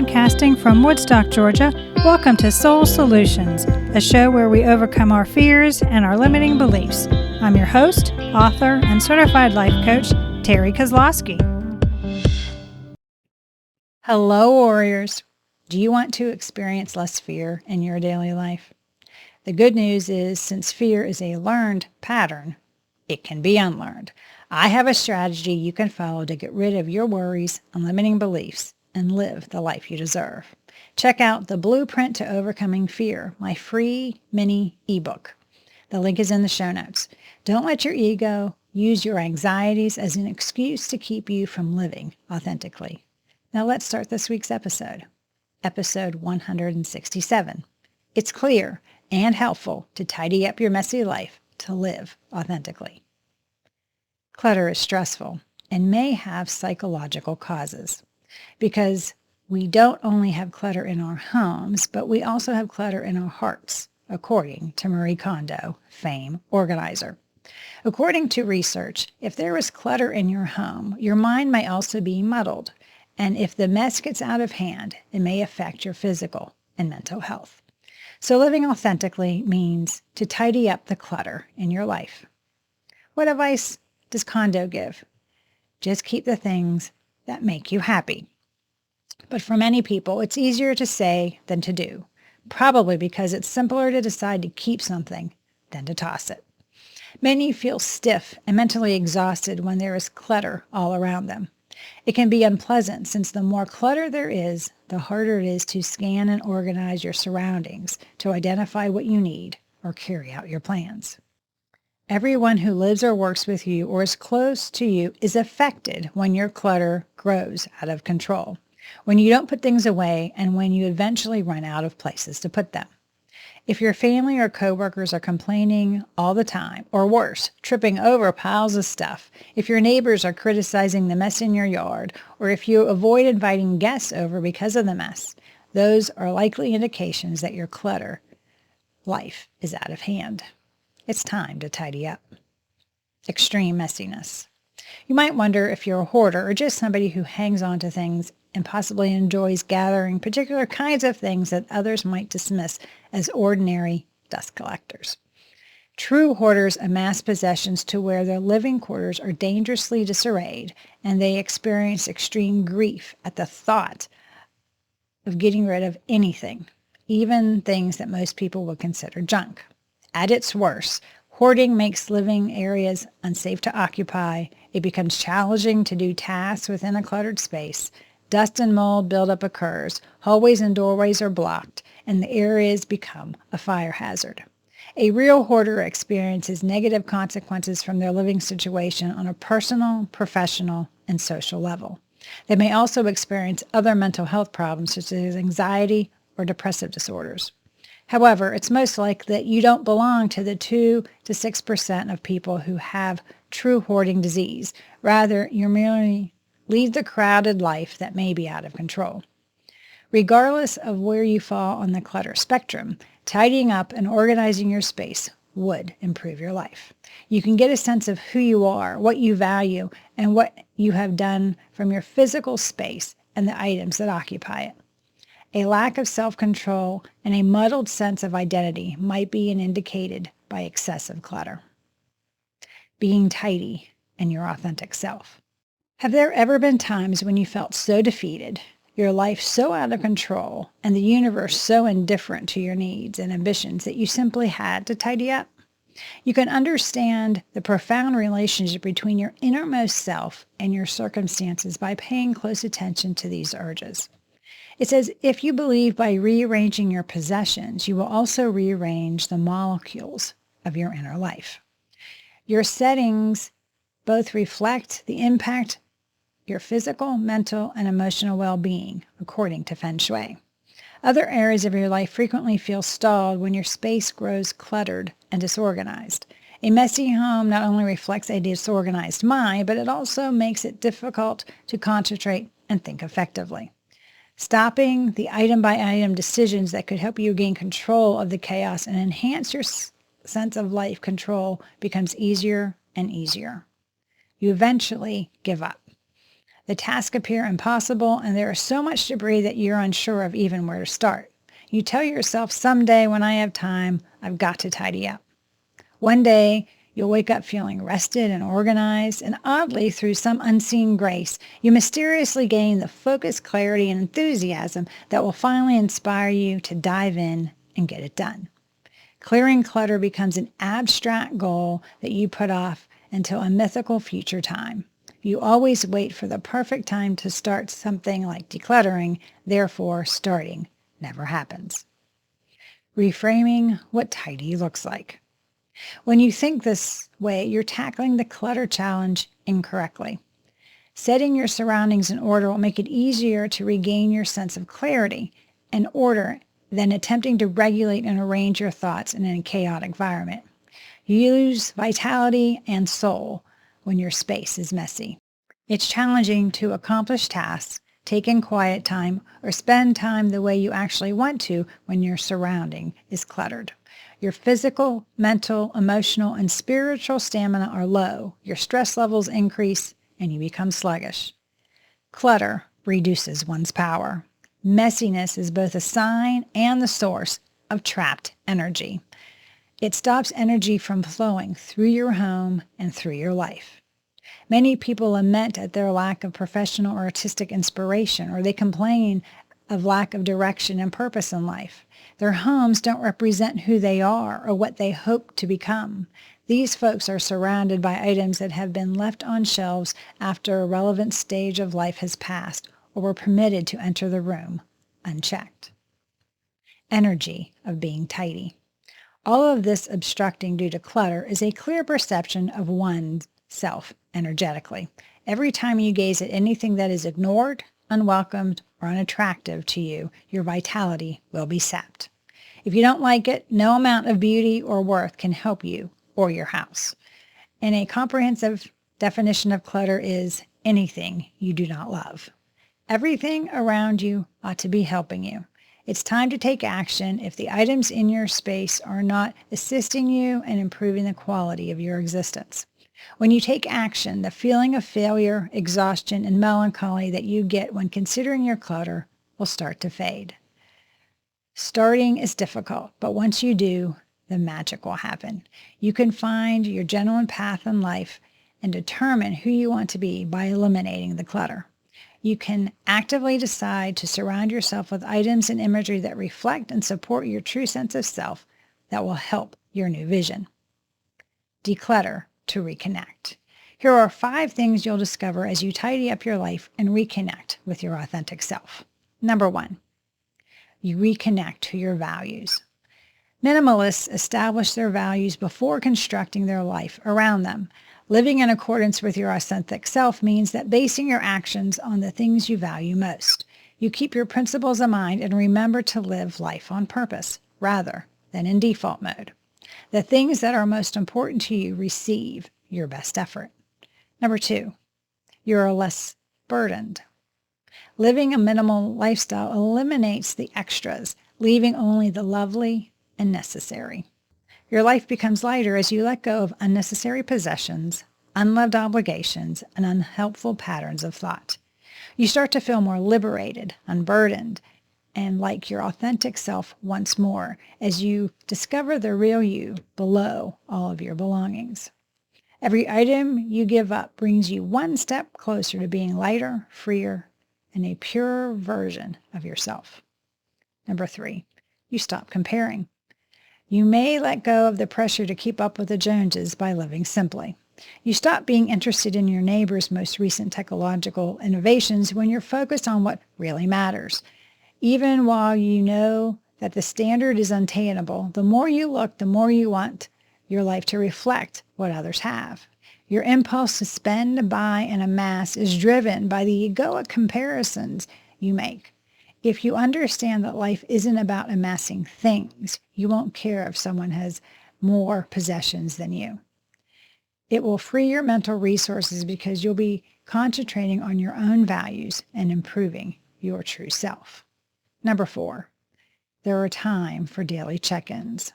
Broadcasting from Woodstock, Georgia, welcome to Soul Solutions, a show where we overcome our fears and our limiting beliefs. I'm your host, author, and certified life coach, Terry Kozlowski. Hello, warriors. Do you want to experience less fear in your daily life? The good news is, since fear is a learned pattern, it can be unlearned. I have a strategy you can follow to get rid of your worries and limiting beliefs and live the life you deserve. Check out The Blueprint to Overcoming Fear, my free mini ebook. The link is in the show notes. Don't let your ego use your anxieties as an excuse to keep you from living authentically. Now let's start this week's episode. Episode 167. It's clear and helpful to tidy up your messy life to live authentically. Clutter is stressful and may have psychological causes because we don't only have clutter in our homes, but we also have clutter in our hearts, according to Marie Kondo, fame organizer. According to research, if there is clutter in your home, your mind may also be muddled, and if the mess gets out of hand, it may affect your physical and mental health. So living authentically means to tidy up the clutter in your life. What advice does Kondo give? Just keep the things that make you happy. But for many people, it's easier to say than to do, probably because it's simpler to decide to keep something than to toss it. Many feel stiff and mentally exhausted when there is clutter all around them. It can be unpleasant since the more clutter there is, the harder it is to scan and organize your surroundings to identify what you need or carry out your plans. Everyone who lives or works with you or is close to you is affected when your clutter grows out of control, when you don't put things away, and when you eventually run out of places to put them. If your family or coworkers are complaining all the time, or worse, tripping over piles of stuff, if your neighbors are criticizing the mess in your yard, or if you avoid inviting guests over because of the mess, those are likely indications that your clutter life is out of hand. It's time to tidy up. Extreme messiness. You might wonder if you're a hoarder or just somebody who hangs on to things and possibly enjoys gathering particular kinds of things that others might dismiss as ordinary dust collectors. True hoarders amass possessions to where their living quarters are dangerously disarrayed, and they experience extreme grief at the thought of getting rid of anything, even things that most people would consider junk. At its worst, hoarding makes living areas unsafe to occupy. It becomes challenging to do tasks within a cluttered space. Dust and mold buildup occurs. Hallways and doorways are blocked, and the areas become a fire hazard. A real hoarder experiences negative consequences from their living situation on a personal, professional, and social level. They may also experience other mental health problems such as anxiety or depressive disorders. However, it's most likely that you don't belong to the 2 to 6% of people who have true hoarding disease. Rather, you merely lead the crowded life that may be out of control. Regardless of where you fall on the clutter spectrum, tidying up and organizing your space would improve your life. You can get a sense of who you are, what you value, and what you have done from your physical space and the items that occupy it. A lack of self-control and a muddled sense of identity might be indicated by excessive clutter. Being tidy and your authentic self. Have there ever been times when you felt so defeated, your life so out of control, and the universe so indifferent to your needs and ambitions that you simply had to tidy up? You can understand the profound relationship between your innermost self and your circumstances by paying close attention to these urges. It's as if you believe by rearranging your possessions, you will also rearrange the molecules of your inner life. Your settings both reflect the impact your physical, mental, and emotional well-being, according to Feng Shui. Other areas of your life frequently feel stalled when your space grows cluttered and disorganized. A messy home not only reflects a disorganized mind, but it also makes it difficult to concentrate and think effectively. Stopping the item-by-item decisions that could help you gain control of the chaos and enhance your sense of life control becomes easier and easier. You eventually give up. The tasks appear impossible, and there is so much debris that you're unsure of even where to start. You tell yourself, someday when I have time, I've got to tidy up. One day, you'll wake up feeling rested and organized, and oddly, through some unseen grace, you mysteriously gain the focus, clarity, and enthusiasm that will finally inspire you to dive in and get it done. Clearing clutter becomes an abstract goal that you put off until a mythical future time. You always wait for the perfect time to start something like decluttering, therefore starting never happens. Reframing what tidy looks like. When you think this way, you're tackling the clutter challenge incorrectly. Setting your surroundings in order will make it easier to regain your sense of clarity and order than attempting to regulate and arrange your thoughts in a chaotic environment. You lose vitality and soul when your space is messy. It's challenging to accomplish tasks, take in quiet time, or spend time the way you actually want to when your surrounding is cluttered. Your physical, mental, emotional, and spiritual stamina are low, your stress levels increase, and you become sluggish. Clutter reduces one's power. Messiness is both a sign and the source of trapped energy. It stops energy from flowing through your home and through your life. Many people lament at their lack of professional or artistic inspiration, or they complain of lack of direction and purpose in life. Their homes don't represent who they are or what they hope to become. These folks are surrounded by items that have been left on shelves after a relevant stage of life has passed or were permitted to enter the room unchecked. Energy of being tidy. All of this obstructing due to clutter is a clear perception of one's self energetically. Every time you gaze at anything that is ignored, unwelcomed, or unattractive to you, your vitality will be sapped. If you don't like it, no amount of beauty or worth can help you or your house. And a comprehensive definition of clutter is anything you do not love. Everything around you ought to be helping you. It's time to take action if the items in your space are not assisting you and improving the quality of your existence. When you take action, the feeling of failure, exhaustion, and melancholy that you get when considering your clutter will start to fade. Starting is difficult, but once you do, the magic will happen. You can find your genuine path in life and determine who you want to be by eliminating the clutter. You can actively decide to surround yourself with items and imagery that reflect and support your true sense of self that will help your new vision. Declutter to reconnect. Here are 5 things you'll discover as you tidy up your life and reconnect with your authentic self. Number 1, you reconnect to your values. Minimalists establish their values before constructing their life around them. Living in accordance with your authentic self means that basing your actions on the things you value most. You keep your principles in mind and remember to live life on purpose rather than in default mode. The things that are most important to you receive your best effort. Number 2, you're less burdened. Living a minimal lifestyle eliminates the extras, leaving only the lovely and necessary. Your life becomes lighter as you let go of unnecessary possessions, unloved obligations, and unhelpful patterns of thought. You start to feel more liberated, unburdened, and like your authentic self once more as you discover the real you below all of your belongings. Every item you give up brings you one step closer to being lighter, freer, and a purer version of yourself. Number 3, you stop comparing. You may let go of the pressure to keep up with the Joneses by living simply. You stop being interested in your neighbor's most recent technological innovations when you're focused on what really matters. Even while you know that the standard is unattainable, the more you look, the more you want your life to reflect what others have. Your impulse to spend, buy, and amass is driven by the egoic comparisons you make. If you understand that life isn't about amassing things, you won't care if someone has more possessions than you. It will free your mental resources because you'll be concentrating on your own values and improving your true self. Number 4, there are time for daily check-ins.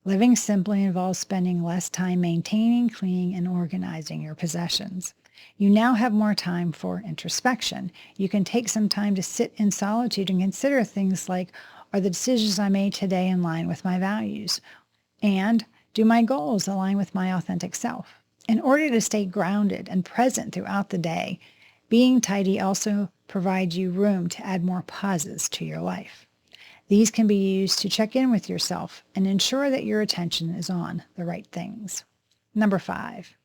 Living simply involves spending less time maintaining, cleaning, and organizing your possessions. You now have more time for introspection. You can take some time to sit in solitude and consider things like, are the decisions I made today in line with my values? And do my goals align with my authentic self? In order to stay grounded and present throughout the day, being tidy also provides you room to add more pauses to your life. These can be used to check in with yourself and ensure that your attention is on the right things. Number 5,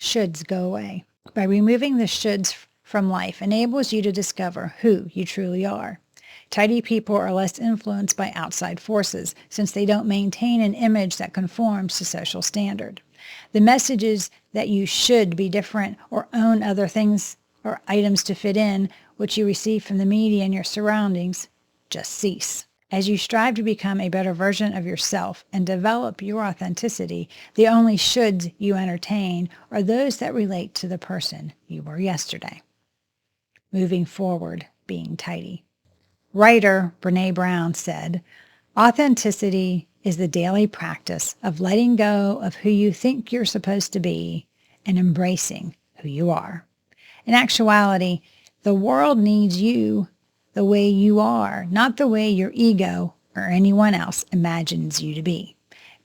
shoulds go away. By removing the shoulds from life enables you to discover who you truly are. Tidy people are less influenced by outside forces since they don't maintain an image that conforms to social standard. The messages that you should be different or own other things or items to fit in, which you receive from the media and your surroundings, just cease. As you strive to become a better version of yourself and develop your authenticity, the only shoulds you entertain are those that relate to the person you were yesterday. Moving forward, being tidy. Writer Brené Brown said, "Authenticity is the daily practice of letting go of who you think you're supposed to be and embracing who you are." In actuality, the world needs you the way you are, not the way your ego or anyone else imagines you to be.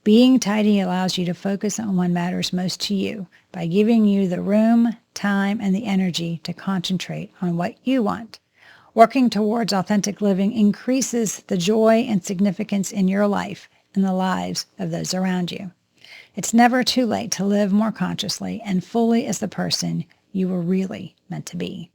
Being tidy allows you to focus on what matters most to you by giving you the room, time, and the energy to concentrate on what you want. Working towards authentic living increases the joy and significance in your life and the lives of those around you. It's never too late to live more consciously and fully as the person you were really meant to be.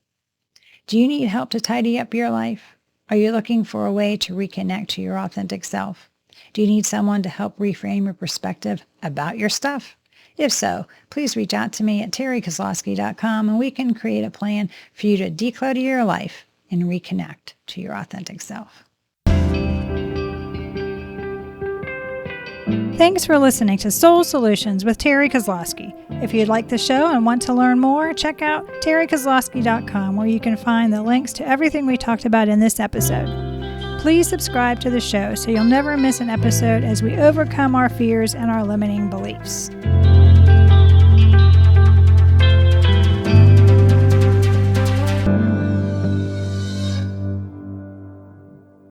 Do you need help to tidy up your life? Are you looking for a way to reconnect to your authentic self? Do you need someone to help reframe your perspective about your stuff? If so, please reach out to me at terrykozlowski.com and we can create a plan for you to declutter your life and reconnect to your authentic self. Thanks for listening to Soul Solutions with Terry Kozlowski. If you'd like the show and want to learn more, check out terrykozlowski.com where you can find the links to everything we talked about in this episode. Please subscribe to the show so you'll never miss an episode as we overcome our fears and our limiting beliefs.